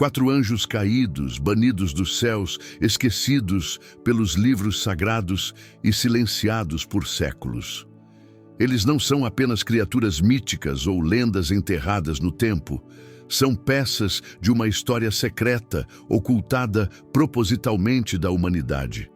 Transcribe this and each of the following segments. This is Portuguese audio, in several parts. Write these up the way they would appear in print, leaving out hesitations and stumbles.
4 anjos caídos, banidos dos céus, esquecidos pelos livros sagrados e silenciados por séculos. Eles não são apenas criaturas míticas ou lendas enterradas no tempo. São peças de uma história secreta, ocultada propositalmente da humanidade.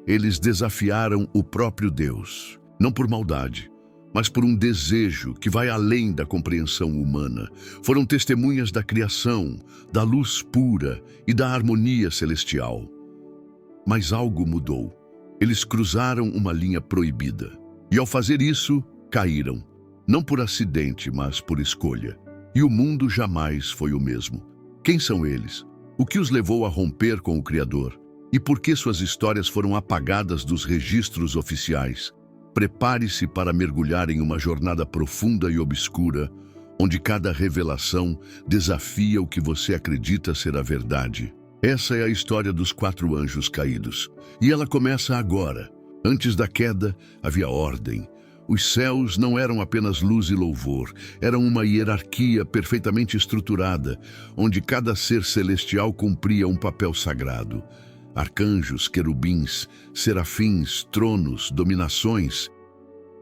Eles desafiaram o próprio Deus, não por maldade, mas por um desejo que vai além da compreensão humana. Foram testemunhas da criação, da luz pura e da harmonia celestial. Mas algo mudou. Eles cruzaram uma linha proibida. E ao fazer isso, caíram. Não por acidente, mas por escolha. E o mundo jamais foi o mesmo. Quem são eles? O que os levou a romper com o Criador? E por que suas histórias foram apagadas dos registros oficiais? Prepare-se para mergulhar em uma jornada profunda e obscura, onde cada revelação desafia o que você acredita ser a verdade. Essa é a história dos 4 anjos caídos. E ela começa agora. Antes da queda, havia ordem. Os céus não eram apenas luz e louvor, eram uma hierarquia perfeitamente estruturada, onde cada ser celestial cumpria um papel sagrado. Arcanjos, querubins, serafins, tronos, dominações,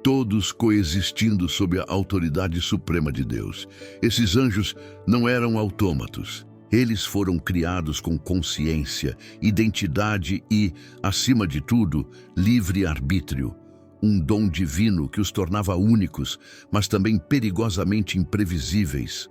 todos coexistindo sob a autoridade suprema de Deus. Esses anjos não eram autômatos. Eles foram criados com consciência, identidade e, acima de tudo, livre-arbítrio. Um dom divino que os tornava únicos, mas também perigosamente imprevisíveis.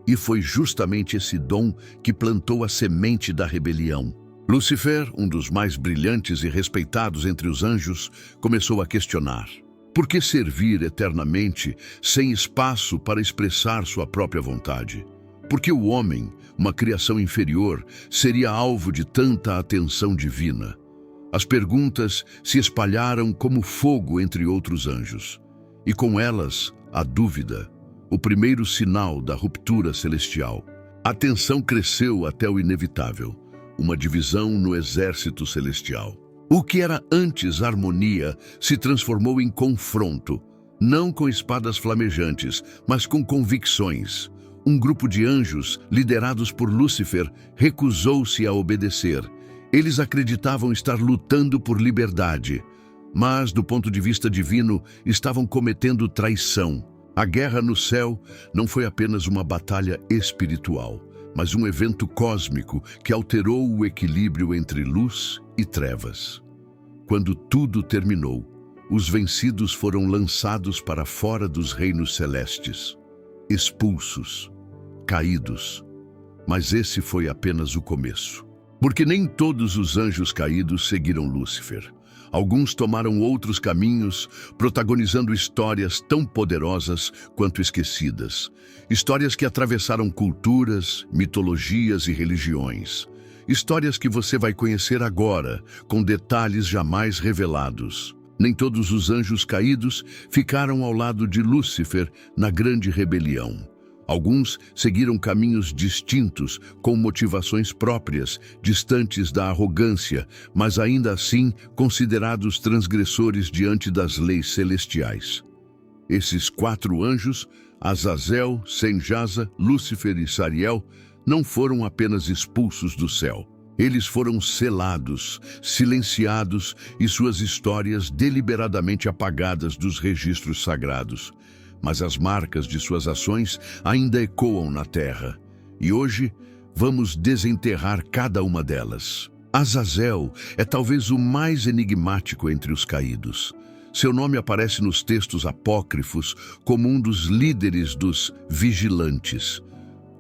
E foi justamente esse dom que plantou a semente da rebelião. Lúcifer, um dos mais brilhantes e respeitados entre os anjos, começou a questionar. Por que servir eternamente sem espaço para expressar sua própria vontade? Por que o homem, uma criação inferior, seria alvo de tanta atenção divina? As perguntas se espalharam como fogo entre outros anjos. E com elas, a dúvida, o primeiro sinal da ruptura celestial. A tensão cresceu até o inevitável, uma divisão no exército celestial. O que era antes harmonia se transformou em confronto, não com espadas flamejantes, mas com convicções. Um grupo de anjos, liderados por Lúcifer, recusou-se a obedecer. Eles acreditavam estar lutando por liberdade, mas, do ponto de vista divino, estavam cometendo traição. A guerra no céu não foi apenas uma batalha espiritual, mas um evento cósmico que alterou o equilíbrio entre luz e trevas. Quando tudo terminou, os vencidos foram lançados para fora dos reinos celestes, expulsos, caídos. Mas esse foi apenas o começo. Porque nem todos os anjos caídos seguiram Lúcifer. Alguns tomaram outros caminhos, protagonizando histórias tão poderosas quanto esquecidas. Histórias que atravessaram culturas, mitologias e religiões. Histórias que você vai conhecer agora, com detalhes jamais revelados. Nem todos os anjos caídos ficaram ao lado de Lúcifer na grande rebelião. Alguns seguiram caminhos distintos, com motivações próprias, distantes da arrogância, mas ainda assim considerados transgressores diante das leis celestiais. Esses 4 anjos, Azazel, Senjasa, Lúcifer e Sariel, não foram apenas expulsos do céu. Eles foram selados, silenciados e suas histórias deliberadamente apagadas dos registros sagrados. Mas as marcas de suas ações ainda ecoam na terra. E hoje, vamos desenterrar cada uma delas. Azazel é talvez o mais enigmático entre os caídos. Seu nome aparece nos textos apócrifos como um dos líderes dos vigilantes,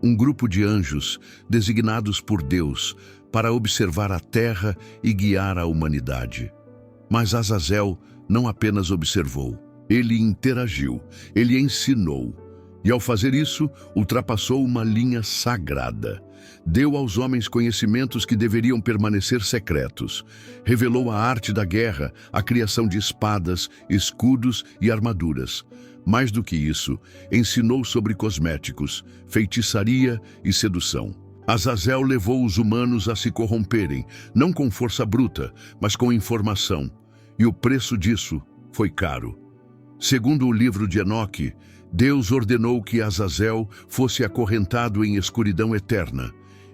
um grupo de anjos designados por Deus para observar a terra e guiar a humanidade. Mas Azazel não apenas observou. Ele interagiu, ele ensinou, e ao fazer isso, ultrapassou uma linha sagrada. Deu aos homens conhecimentos que deveriam permanecer secretos. Revelou a arte da guerra, a criação de espadas, escudos e armaduras. Mais do que isso, ensinou sobre cosméticos, feitiçaria e sedução. Azazel levou os humanos a se corromperem, não com força bruta, mas com informação. E o preço disso foi caro. Segundo o livro de Enoque, Deus ordenou que Azazel fosse acorrentado em escuridão eterna.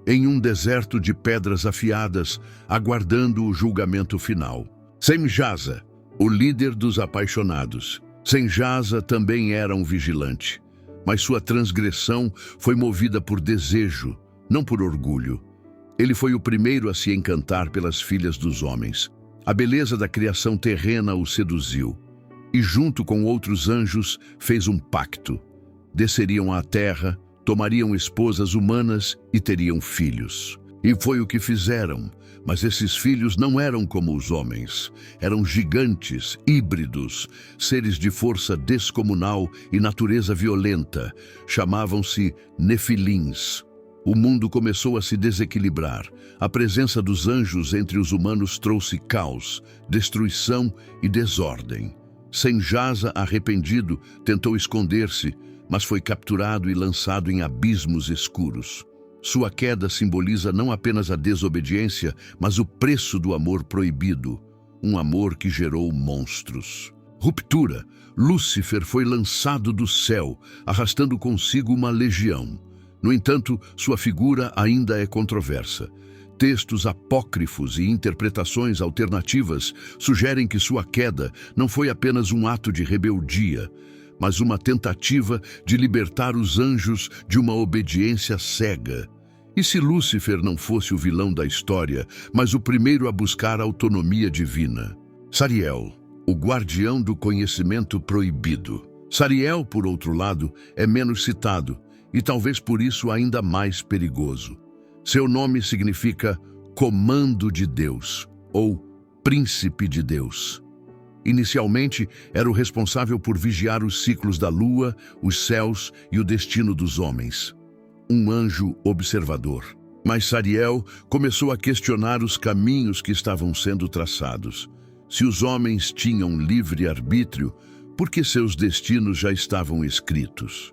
em um deserto de pedras afiadas, aguardando o julgamento final. Semjasa, o líder dos apaixonados. Semjasa também era um vigilante, mas sua transgressão foi movida por desejo, não por orgulho. Ele foi o primeiro a se encantar pelas filhas dos homens. A beleza da criação terrena o seduziu, e junto com outros anjos fez um pacto. Desceriam à terra, tomariam esposas humanas e teriam filhos. E foi o que fizeram, mas esses filhos não eram como os homens. Eram gigantes, híbridos, seres de força descomunal e natureza violenta. Chamavam-se Nefilins. O mundo começou a se desequilibrar. A presença dos anjos entre os humanos trouxe caos, destruição e desordem. Semjasa, arrependido, tentou esconder-se, mas foi capturado e lançado em abismos escuros. Sua queda simboliza não apenas a desobediência, mas o preço do amor proibido, um amor que gerou monstros. Ruptura. Lúcifer foi lançado do céu, arrastando consigo uma legião. No entanto, sua figura ainda é controversa. Textos apócrifos e interpretações alternativas sugerem que sua queda não foi apenas um ato de rebeldia, mas uma tentativa de libertar os anjos de uma obediência cega. E se Lúcifer não fosse o vilão da história, mas o primeiro a buscar a autonomia divina? Sariel, o guardião do conhecimento proibido. Sariel, por outro lado, é menos citado, e talvez por isso ainda mais perigoso. Seu nome significa comando de Deus, ou príncipe de Deus. Inicialmente, era o responsável por vigiar os ciclos da lua, os céus e o destino dos homens. Um anjo observador. Mas Sariel começou a questionar os caminhos que estavam sendo traçados. Se os homens tinham livre-arbítrio, por que seus destinos já estavam escritos?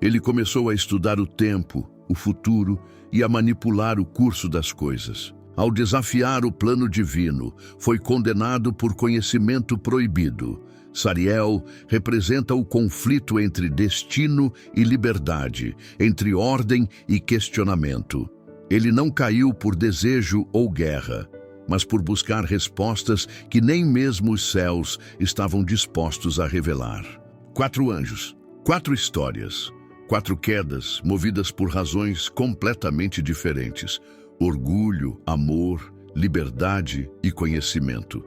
Ele começou a estudar o tempo, o futuro e a manipular o curso das coisas. Ao desafiar o plano divino, foi condenado por conhecimento proibido. Sariel representa o conflito entre destino e liberdade, entre ordem e questionamento. Ele não caiu por desejo ou guerra, mas por buscar respostas que nem mesmo os céus estavam dispostos a revelar. 4 anjos, 4 histórias, 4 quedas movidas por razões completamente diferentes. Orgulho, amor, liberdade e conhecimento.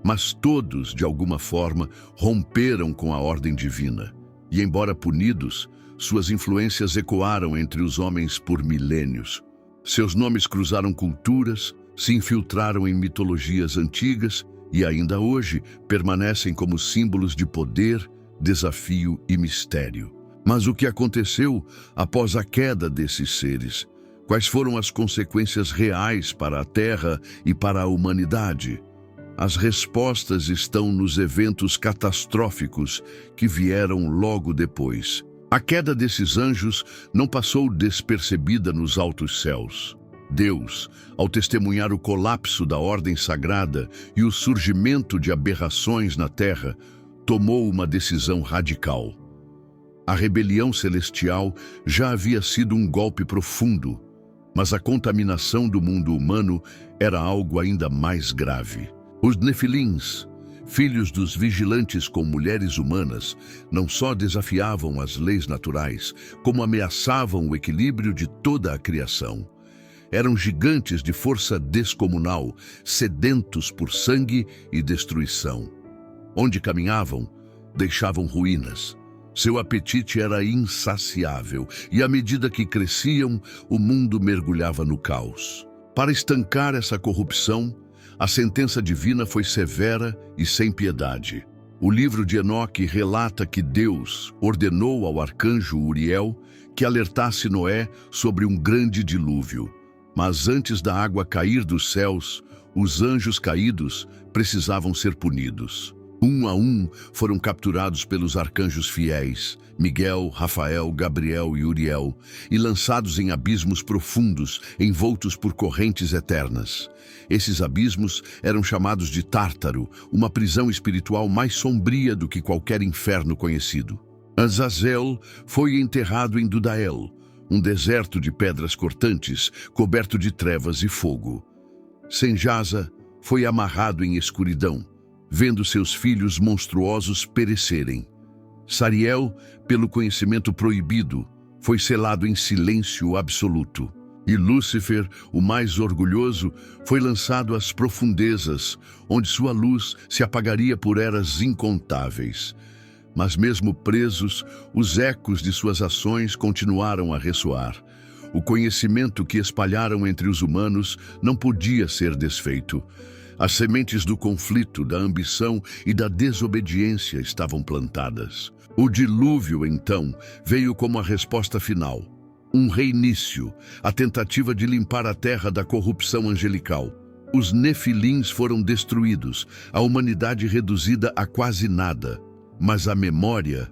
Mas todos, de alguma forma, romperam com a ordem divina. E, embora punidos, suas influências ecoaram entre os homens por milênios. Seus nomes cruzaram culturas, se infiltraram em mitologias antigas e, ainda hoje, permanecem como símbolos de poder, desafio e mistério. Mas o que aconteceu após a queda desses seres? Quais foram as consequências reais para a Terra e para a humanidade? As respostas estão nos eventos catastróficos que vieram logo depois. A queda desses anjos não passou despercebida nos altos céus. Deus, ao testemunhar o colapso da ordem sagrada e o surgimento de aberrações na Terra, tomou uma decisão radical. A rebelião celestial já havia sido um golpe profundo, mas a contaminação do mundo humano era algo ainda mais grave. Os Nefilins, filhos dos vigilantes com mulheres humanas, não só desafiavam as leis naturais, como ameaçavam o equilíbrio de toda a criação. Eram gigantes de força descomunal, sedentos por sangue e destruição. Onde caminhavam, deixavam ruínas. Seu apetite era insaciável e, à medida que cresciam, o mundo mergulhava no caos. Para estancar essa corrupção, a sentença divina foi severa e sem piedade. O livro de Enoque relata que Deus ordenou ao arcanjo Uriel que alertasse Noé sobre um grande dilúvio. Mas antes da água cair dos céus, os anjos caídos precisavam ser punidos. Um a um foram capturados pelos arcanjos fiéis, Miguel, Rafael, Gabriel e Uriel, e lançados em abismos profundos, envoltos por correntes eternas. Esses abismos eram chamados de Tártaro, uma prisão espiritual mais sombria do que qualquer inferno conhecido. Azazel foi enterrado em Dudael, um deserto de pedras cortantes, coberto de trevas e fogo. Senjasa foi amarrado em escuridão, vendo seus filhos monstruosos perecerem. Sariel, pelo conhecimento proibido, foi selado em silêncio absoluto. E Lúcifer, o mais orgulhoso, foi lançado às profundezas, onde sua luz se apagaria por eras incontáveis. Mas mesmo presos, os ecos de suas ações continuaram a ressoar. O conhecimento que espalharam entre os humanos não podia ser desfeito. As sementes do conflito, da ambição e da desobediência estavam plantadas. O dilúvio, então, veio como a resposta final. Um reinício, a tentativa de limpar a terra da corrupção angelical. Os nefilins foram destruídos, a humanidade reduzida a quase nada. Mas a memória,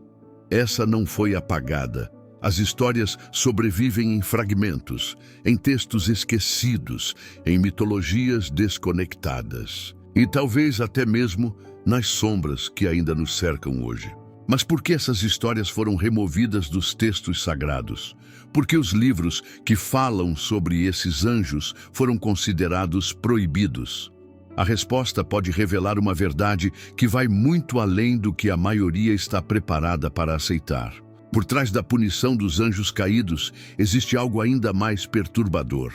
essa não foi apagada. As histórias sobrevivem em fragmentos, em textos esquecidos, em mitologias desconectadas. E talvez até mesmo nas sombras que ainda nos cercam hoje. Mas por que essas histórias foram removidas dos textos sagrados? Por que os livros que falam sobre esses anjos foram considerados proibidos? A resposta pode revelar uma verdade que vai muito além do que a maioria está preparada para aceitar. Por trás da punição dos anjos caídos, existe algo ainda mais perturbador: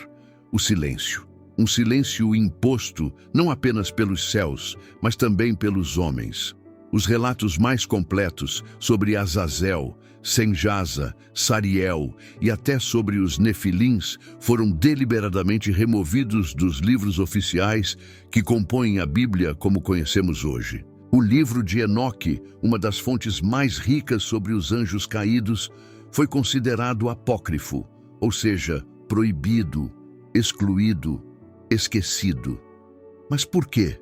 o silêncio. Um silêncio imposto não apenas pelos céus, mas também pelos homens. Os relatos mais completos sobre Azazel, Senjasa, Sariel e até sobre os Nefilins foram deliberadamente removidos dos livros oficiais que compõem a Bíblia como conhecemos hoje. O livro de Enoque, uma das fontes mais ricas sobre os anjos caídos, foi considerado apócrifo, ou seja, proibido, excluído, esquecido. Mas por quê?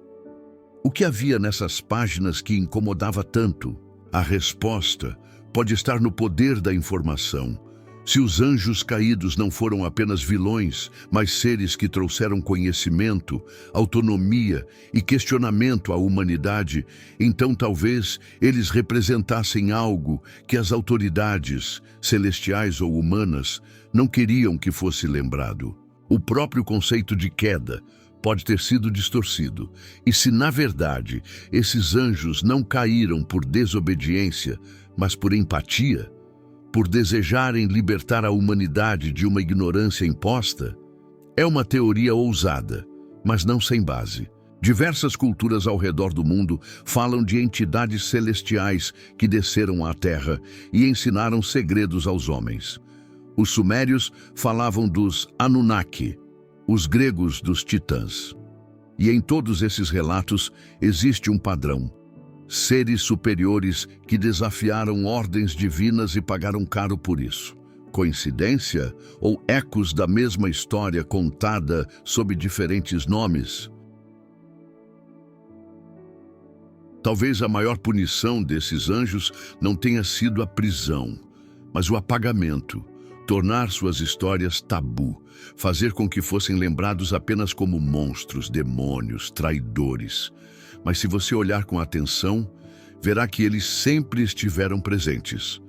O que havia nessas páginas que incomodava tanto? A resposta pode estar no poder da informação. Se os anjos caídos não foram apenas vilões, mas seres que trouxeram conhecimento, autonomia e questionamento à humanidade, então talvez eles representassem algo que as autoridades, celestiais ou humanas, não queriam que fosse lembrado. O próprio conceito de queda pode ter sido distorcido. E se, na verdade, esses anjos não caíram por desobediência, mas por empatia, por desejarem libertar a humanidade de uma ignorância imposta, é uma teoria ousada, mas não sem base. Diversas culturas ao redor do mundo falam de entidades celestiais que desceram à Terra e ensinaram segredos aos homens. Os sumérios falavam dos Anunnaki, os gregos dos titãs. E em todos esses relatos existe um padrão: seres superiores que desafiaram ordens divinas e pagaram caro por isso. Coincidência ou ecos da mesma história contada sob diferentes nomes? Talvez a maior punição desses anjos não tenha sido a prisão, mas o apagamento. Tornar suas histórias tabu, fazer com que fossem lembrados apenas como monstros, demônios, traidores. Mas se você olhar com atenção, verá que eles sempre estiveram presentes.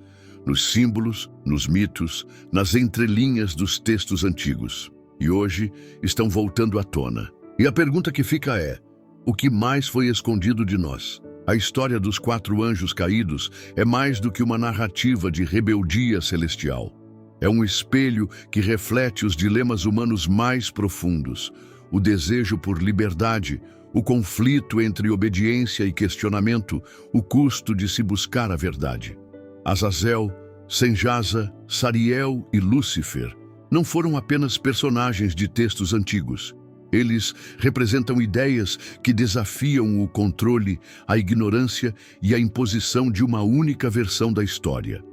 Nos símbolos, nos mitos, nas entrelinhas dos textos antigos. E hoje estão voltando à tona. E a pergunta que fica é: o que mais foi escondido de nós? A história dos 4 anjos caídos é mais do que uma narrativa de rebeldia celestial. É um espelho que reflete os dilemas humanos mais profundos, o desejo por liberdade, o conflito entre obediência e questionamento, o custo de se buscar a verdade. Azazel, Senjasa, Sariel e Lúcifer não foram apenas personagens de textos antigos. Eles representam ideias que desafiam o controle, a ignorância e a imposição de uma única versão da história.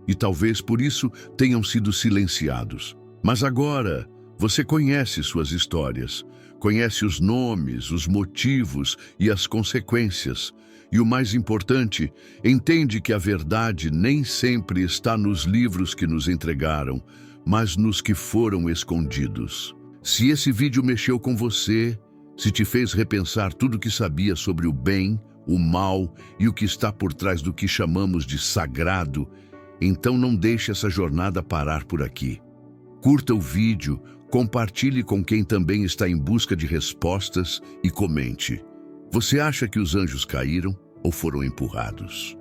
E talvez por isso tenham sido silenciados. Mas agora você conhece suas histórias, conhece os nomes, os motivos e as consequências. E o mais importante, entende que a verdade nem sempre está nos livros que nos entregaram, mas nos que foram escondidos. Se esse vídeo mexeu com você, se te fez repensar tudo o que sabia sobre o bem, o mal e o que está por trás do que chamamos de sagrado, então não deixe essa jornada parar por aqui. Curta o vídeo, compartilhe com quem também está em busca de respostas e comente. Você acha que os anjos caíram ou foram empurrados?